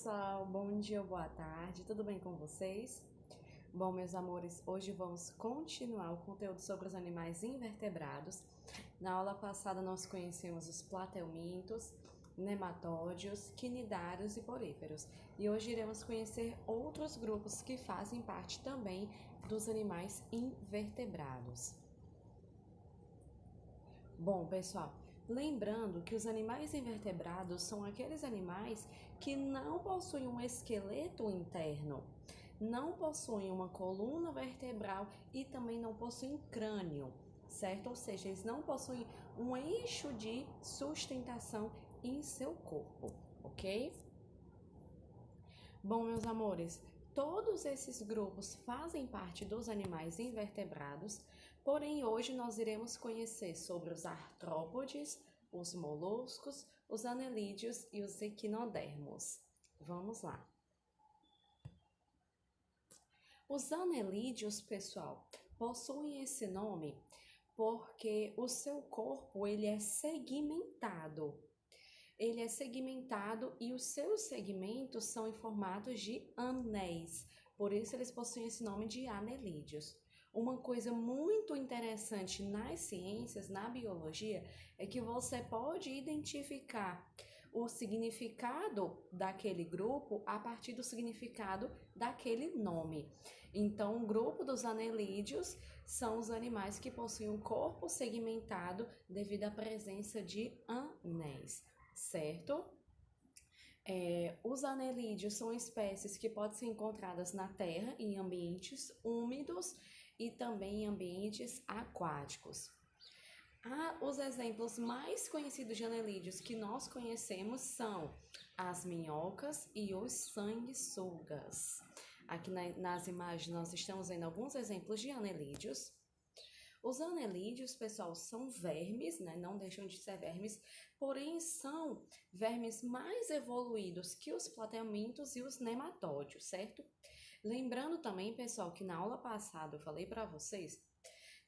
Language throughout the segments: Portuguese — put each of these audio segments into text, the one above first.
pessoal, bom dia ou boa tarde, tudo bem com vocês? Bom, meus amores, hoje vamos continuar o conteúdo sobre os animais invertebrados. Na aula passada nós conhecemos os platelmintos, nematódios, quinidários e poríferos. E hoje iremos conhecer outros grupos que fazem parte também dos animais invertebrados. Bom, pessoal, lembrando que os animais invertebrados são aqueles animais que não possuem um esqueleto interno, não possuem uma coluna vertebral e também não possuem crânio, certo? Ou seja, eles não possuem um eixo de sustentação em seu corpo, ok? Bom, meus amores, todos esses grupos fazem parte dos animais invertebrados, porém hoje nós iremos conhecer sobre os artrópodes, os moluscos, os anelídeos e os equinodermos. Vamos lá. Os anelídeos, pessoal, possuem esse nome porque o seu corpo ele é segmentado. Ele é segmentado e os seus segmentos são em formatos de anéis. Por isso eles possuem esse nome de anelídeos. Uma coisa muito interessante nas ciências, na biologia, é que você pode identificar o significado daquele grupo a partir do significado daquele nome. Então, o grupo dos anelídeos são os animais que possuem um corpo segmentado devido à presença de anéis, certo? Os anelídeos são espécies que podem ser encontradas na terra em ambientes úmidos e também em ambientes aquáticos. Os exemplos mais conhecidos de anelídeos que nós conhecemos são as minhocas e os sanguessugas. Aqui nas imagens nós estamos vendo alguns exemplos de anelídeos. Os anelídeos, pessoal, são vermes, né? Não deixam de ser vermes, porém são vermes mais evoluídos que os platelmintos e os nematódios, certo? Lembrando também, pessoal, que na aula passada eu falei para vocês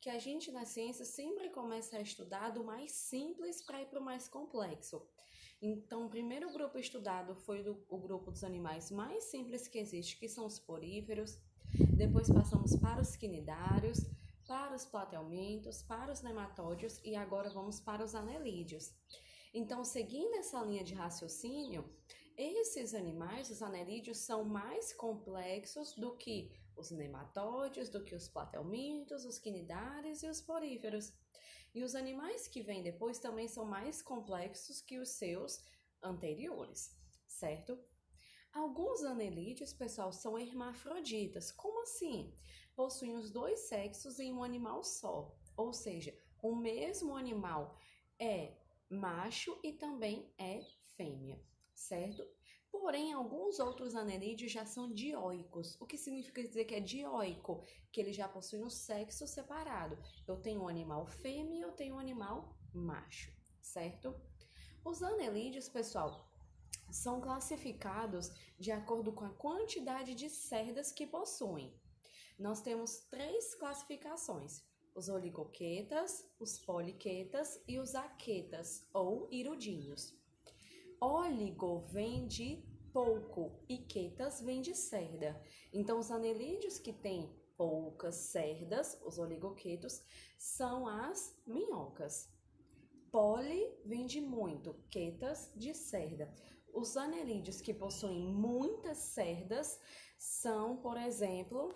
que a gente na ciência sempre começa a estudar do mais simples para ir para o mais complexo. Então, o primeiro grupo estudado foi o grupo dos animais mais simples que existe, que são os poríferos. Depois passamos para os quinidários, para os platelmintos, para os nematódios e agora vamos para os anelídeos. Então, seguindo essa linha de raciocínio, esses animais, os anelídeos, são mais complexos do que os nematódios, do que os platelmintos, os quinidários e os poríferos. E os animais que vêm depois também são mais complexos que os seus anteriores, certo? Alguns anelídeos, pessoal, são hermafroditas. Como assim? Possuem os dois sexos em um animal só, ou seja, o mesmo animal é macho e também é fêmea, certo? Porém, alguns outros anelídeos já são dioicos. O que significa dizer que é dioico? Que ele já possui um sexo separado. Eu tenho um animal fêmea e eu tenho um animal macho, certo? Os anelídeos, pessoal, são classificados de acordo com a quantidade de cerdas que possuem. Nós temos 3 classificações: os oligoquetas, os poliquetas e os aquetas ou irudinhos. Oligo vem de pouco e quetas vem de cerda. Então, os anelídeos que têm poucas cerdas, os oligoquetos, são as minhocas. Poli vem de muito, quetas de cerda. Os anelídeos que possuem muitas cerdas são, por exemplo,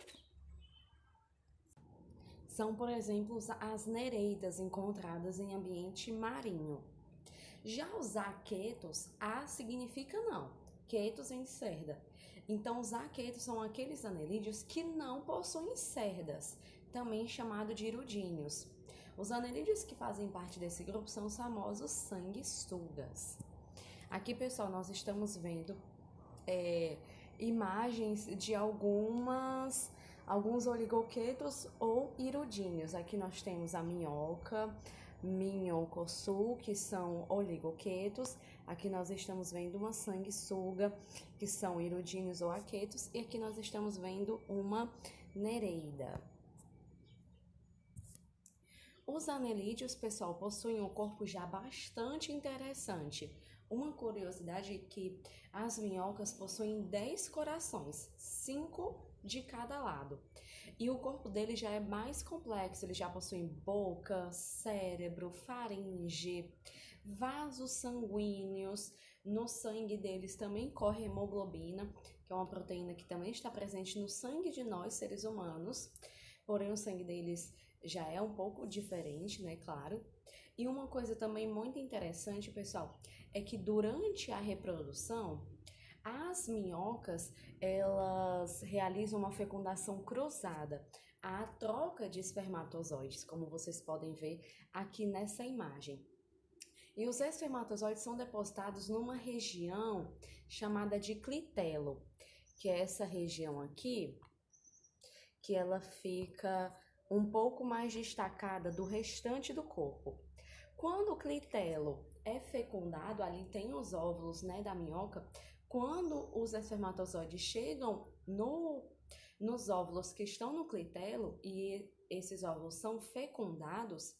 as nereidas encontradas em ambiente marinho. Já os aquetos, A significa não, quetos em cerda. Então, os aquetos são aqueles anelídeos que não possuem cerdas, também chamado de irudíneos. Os anelídeos que fazem parte desse grupo são os famosos sanguessugas. Aqui, pessoal, nós estamos vendo imagens de alguns oligoquetos ou irudíneos. Aqui nós temos a minhoca, minhocossul, que são oligoquetos. Aqui nós estamos vendo uma sanguessuga, que são irudíneos ou aquetos. E aqui nós estamos vendo uma nereida. Os anelídeos, pessoal, possuem um corpo já bastante interessante. uma curiosidade é que as minhocas possuem 10 corações, 5 de cada lado. E o corpo dele já é mais complexo, ele já possui boca, cérebro, faringe, vasos sanguíneos. No sangue deles também corre hemoglobina, que é uma proteína que também está presente no sangue de nós, seres humanos. Porém, o sangue deles já é um pouco diferente, né? Claro. E uma coisa também muito interessante, pessoal, é que durante a reprodução, as minhocas, elas realizam uma fecundação cruzada, a troca de espermatozoides, como vocês podem ver aqui nessa imagem. E os espermatozoides são depositados numa região chamada de clitelo, que é essa região aqui, que ela fica um pouco mais destacada do restante do corpo. Quando o clitelo é fecundado, ali tem os óvulos, né, da minhoca. Quando os espermatozoides chegam nos óvulos que estão no clitelo e esses óvulos são fecundados,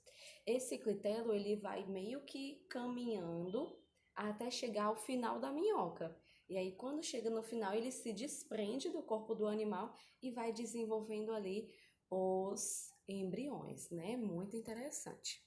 esse clitelo ele vai meio que caminhando até chegar ao final da minhoca. E aí, quando chega no final, ele se desprende do corpo do animal e vai desenvolvendo ali os embriões, né? Muito interessante.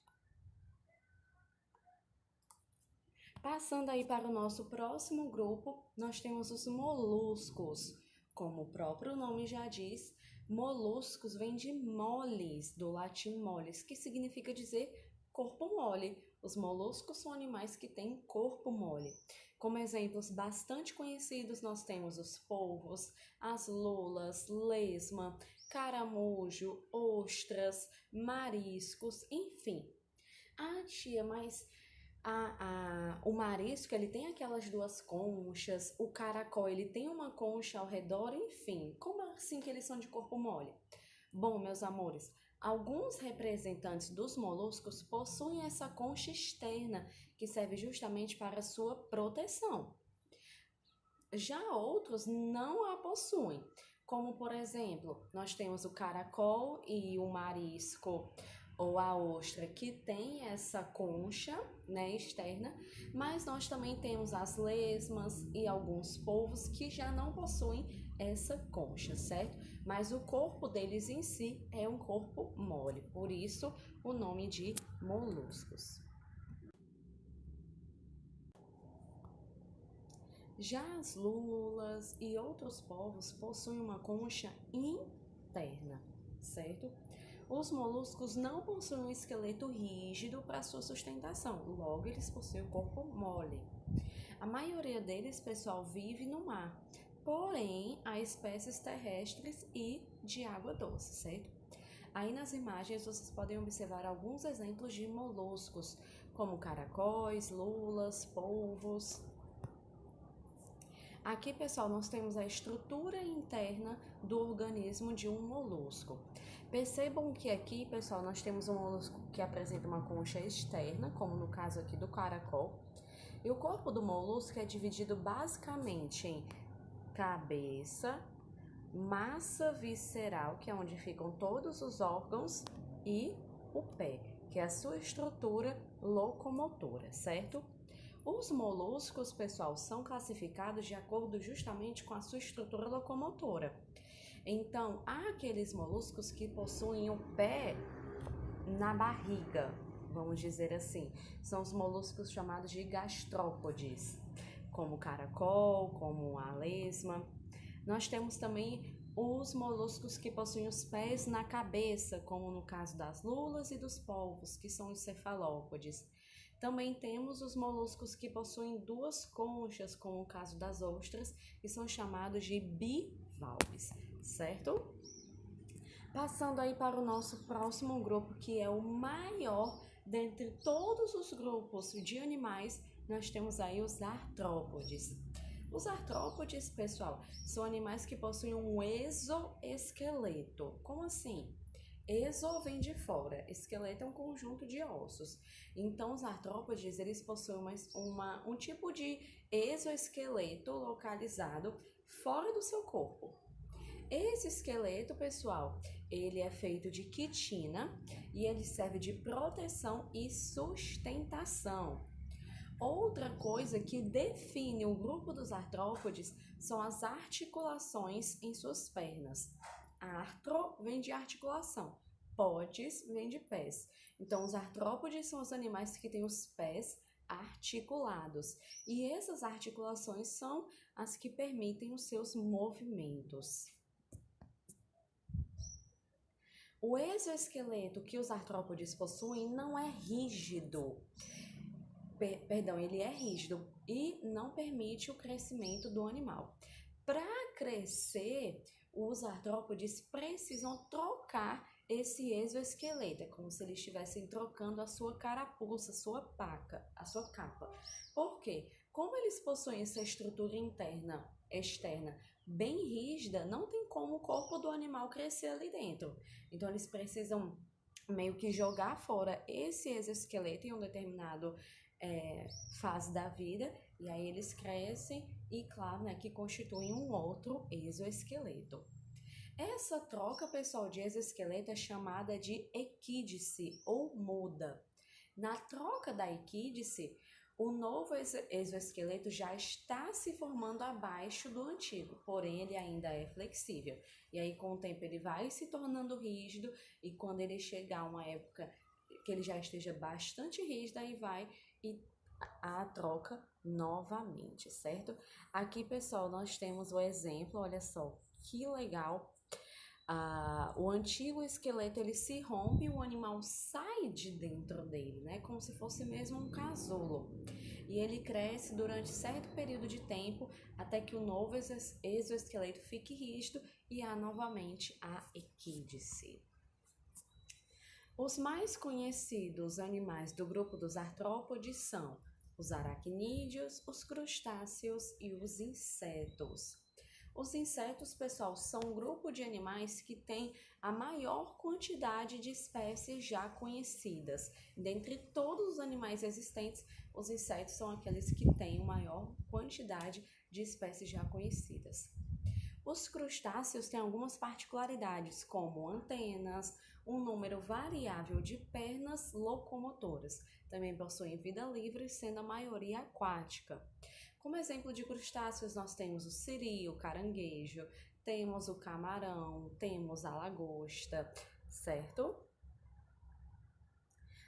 Passando aí para o nosso próximo grupo, nós temos os moluscos. Como o próprio nome já diz, moluscos vem de moles, do latim moles, que significa dizer corpo mole. Os moluscos são animais que têm corpo mole. Como exemplos bastante conhecidos, nós temos os polvos, as lulas, lesma, caramujo, ostras, mariscos, enfim. Ah, tia, mas o marisco, ele tem aquelas duas conchas, o caracol, ele tem uma concha ao redor, enfim. Como assim que eles são de corpo mole? Bom, meus amores, alguns representantes dos moluscos possuem essa concha externa, que serve justamente para sua proteção. Já outros não a possuem, como por exemplo, nós temos o caracol e o marisco ou a ostra que tem essa concha, né, externa, mas nós também temos as lesmas e alguns polvos que já não possuem essa concha, certo? Mas o corpo deles em si é um corpo mole, por isso o nome de moluscos. Já as lulas e outros povos possuem uma concha interna, certo? Os moluscos não possuem um esqueleto rígido para sua sustentação, logo eles possuem o corpo mole. A maioria deles, pessoal, vive no mar, porém há espécies terrestres e de água doce, certo? Aí nas imagens vocês podem observar alguns exemplos de moluscos, como caracóis, lulas, polvos. Aqui, pessoal, nós temos a estrutura interna do organismo de um molusco. Percebam que aqui, pessoal, nós temos um molusco que apresenta uma concha externa, como no caso aqui do caracol. E o corpo do molusco é dividido basicamente em cabeça, massa visceral, que é onde ficam todos os órgãos, e o pé, que é a sua estrutura locomotora, certo? Os moluscos, pessoal, são classificados de acordo justamente com a sua estrutura locomotora. Então, há aqueles moluscos que possuem o pé na barriga, vamos dizer assim. São os moluscos chamados de gastrópodes, como o caracol, como a lesma. Nós temos também os moluscos que possuem os pés na cabeça, como no caso das lulas e dos polvos, que são os cefalópodes. Também temos os moluscos que possuem duas conchas, como o caso das ostras, que são chamados de bivalves, certo? Passando aí para o nosso próximo grupo, que é o maior dentre todos os grupos de animais, nós temos aí os artrópodes. Os artrópodes, pessoal, são animais que possuem um exoesqueleto. Como assim? Exo vem de fora, esqueleto é um conjunto de ossos. Então, os artrópodes, eles possuem um tipo de exoesqueleto localizado fora do seu corpo. Esse esqueleto, pessoal, ele é feito de quitina e ele serve de proteção e sustentação. Outra coisa que define o grupo dos artrópodes são as articulações em suas pernas. Artro vem de articulação, podes vem de pés. Então, os artrópodes são os animais que têm os pés articulados. E essas articulações são as que permitem os seus movimentos. O exoesqueleto que os artrópodes possuem não é rígido. Ele é rígido e não permite o crescimento do animal. Para crescer, os artrópodes precisam trocar esse exoesqueleto. É como se eles estivessem trocando a sua carapuça, a sua capa. Por quê? Como eles possuem essa estrutura externa, bem rígida, não tem como o corpo do animal crescer ali dentro. Então, eles precisam meio que jogar fora esse exoesqueleto em um determinado fase da vida, e aí eles crescem e, claro, né, que constituem um outro exoesqueleto. Essa troca, pessoal, de exoesqueleto é chamada de equídice ou muda. Na troca da equídice, o novo exoesqueleto já está se formando abaixo do antigo, porém ele ainda é flexível. E aí, com o tempo, ele vai se tornando rígido, e quando ele chegar a uma época que ele já esteja bastante rígido, aí vai e a troca novamente, certo? Aqui, pessoal, nós temos o exemplo, olha só, que legal. O antigo esqueleto, ele se rompe e o animal sai de dentro dele, né? Como se fosse mesmo um casulo. E ele cresce durante certo período de tempo até que o novo exoesqueleto fique rígido e há novamente a equídice. Os mais conhecidos animais do grupo dos artrópodes são os aracnídeos, os crustáceos e os insetos. Os insetos, pessoal, são um grupo de animais que tem a maior quantidade de espécies já conhecidas. Dentre todos os animais existentes, os insetos são aqueles que têm a maior quantidade de espécies já conhecidas. Os crustáceos têm algumas particularidades, como antenas, um número variável de pernas locomotoras. Também possuem vida livre, sendo a maioria aquática. Como exemplo de crustáceos, nós temos o siri, o caranguejo, temos o camarão, temos a lagosta, certo?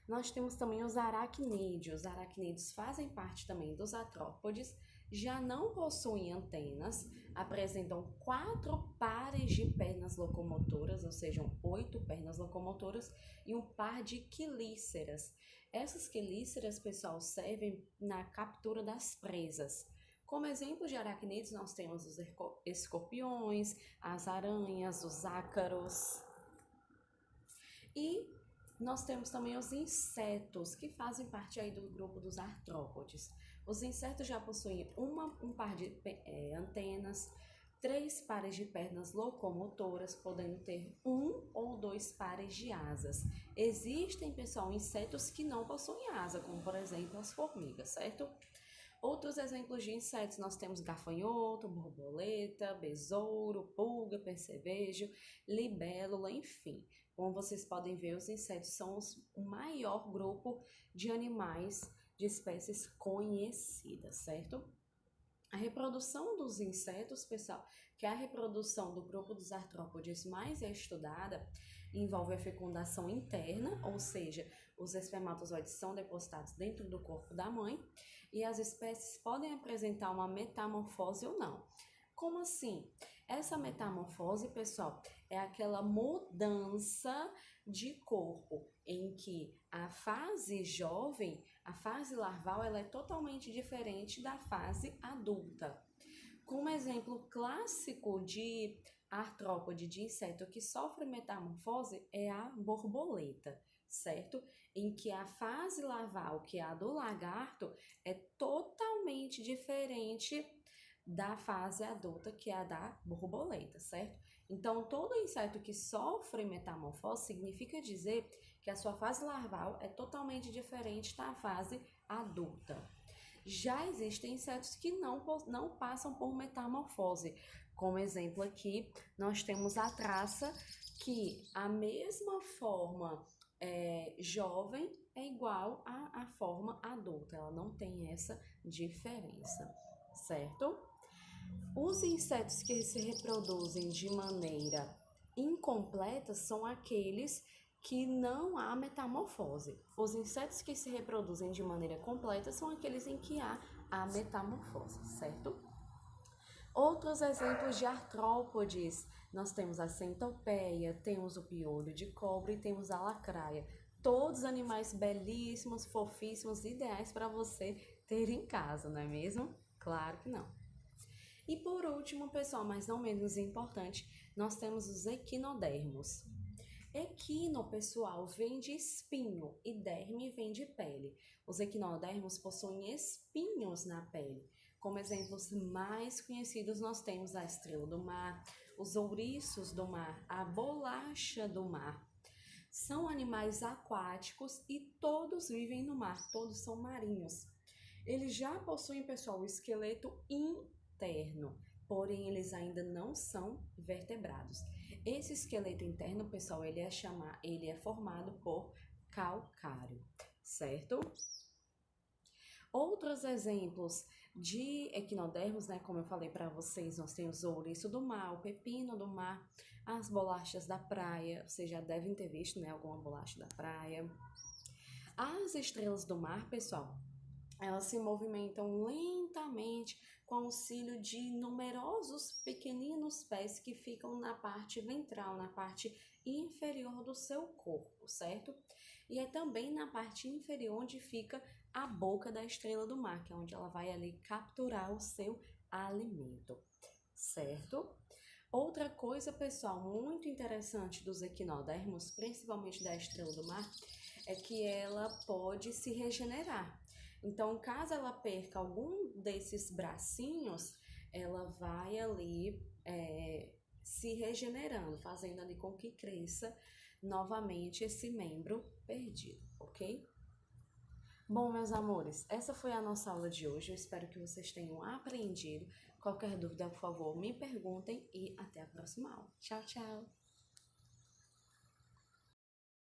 Nós temos também os aracnídeos. Os aracnídeos fazem parte também dos artrópodes, já não possuem antenas, apresentam 4 pares de pernas locomotoras, ou seja, 8 pernas locomotoras e um par de quelíceras. Essas quelíceras, pessoal, servem na captura das presas. Como exemplo de aracnídeos, nós temos os escorpiões, as aranhas, os ácaros. E nós temos também os insetos, que fazem parte aí do grupo dos artrópodes. Os insetos já possuem um par de antenas, 3 pares de pernas locomotoras, podendo ter 1 ou 2 pares de asas. Existem, pessoal, insetos que não possuem asa, como por exemplo as formigas, certo? Outros exemplos de insetos, nós temos gafanhoto, borboleta, besouro, pulga, percevejo, libélula, enfim. Como vocês podem ver, os insetos são o maior grupo de animais de espécies conhecidas, certo? A reprodução dos insetos, pessoal, que é a reprodução do grupo dos artrópodes mais estudada, envolve a fecundação interna, ou seja, os espermatozoides são depositados dentro do corpo da mãe, e as espécies podem apresentar uma metamorfose ou não. Como assim? Essa metamorfose, pessoal, é aquela mudança de corpo em que a fase jovem, a fase larval, ela é totalmente diferente da fase adulta. Como exemplo clássico de artrópode, de inseto que sofre metamorfose, é a borboleta, certo? Em que a fase larval, que é a do lagarto, é totalmente diferente da fase adulta, que é a da borboleta, certo? Então, todo inseto que sofre metamorfose significa dizer que a sua fase larval é totalmente diferente da fase adulta. Já existem insetos que não passam por metamorfose. Como exemplo aqui, nós temos a traça, que a mesma forma jovem é igual à forma adulta, ela não tem essa diferença, certo? Os insetos que se reproduzem de maneira incompleta são aqueles que não há metamorfose. Os insetos que se reproduzem de maneira completa são aqueles em que há a metamorfose, certo? Outros exemplos de artrópodes, nós temos a centopeia, temos o piolho de cobra e temos a lacraia. Todos animais belíssimos, fofíssimos, ideais para você ter em casa, não é mesmo? Claro que não. E por último, pessoal, mas não menos importante, nós temos os equinodermos. Equino, pessoal, vem de espinho e derme vem de pele. Os equinodermos possuem espinhos na pele. Como exemplos mais conhecidos, nós temos a estrela do mar, os ouriços do mar, a bolacha do mar. São animais aquáticos e todos vivem no mar, todos são marinhos. Eles já possuem, pessoal, o esqueleto interno, porém eles ainda não são vertebrados. Esse esqueleto interno, pessoal, ele é formado por calcário, certo? Outros exemplos de equinodermos, né, como eu falei para vocês, nós temos o ouriço do mar, o pepino do mar, as bolachas da praia, vocês já devem ter visto, né, alguma bolacha da praia. As estrelas do mar, pessoal, elas se movimentam lentamente com auxílio de numerosos pequeninos pés que ficam na parte ventral, na parte inferior do seu corpo, certo? E é também na parte inferior onde fica a boca da estrela do mar, que é onde ela vai ali capturar o seu alimento, certo? Outra coisa, pessoal, muito interessante dos equinodermos, principalmente da estrela do mar, é que ela pode se regenerar. Então, caso ela perca algum desses bracinhos, ela vai ali se regenerando, fazendo ali com que cresça novamente esse membro perdido, ok? Bom, meus amores, essa foi a nossa aula de hoje. Eu espero que vocês tenham aprendido. Qualquer dúvida, por favor, me perguntem e até a próxima aula. Tchau, tchau!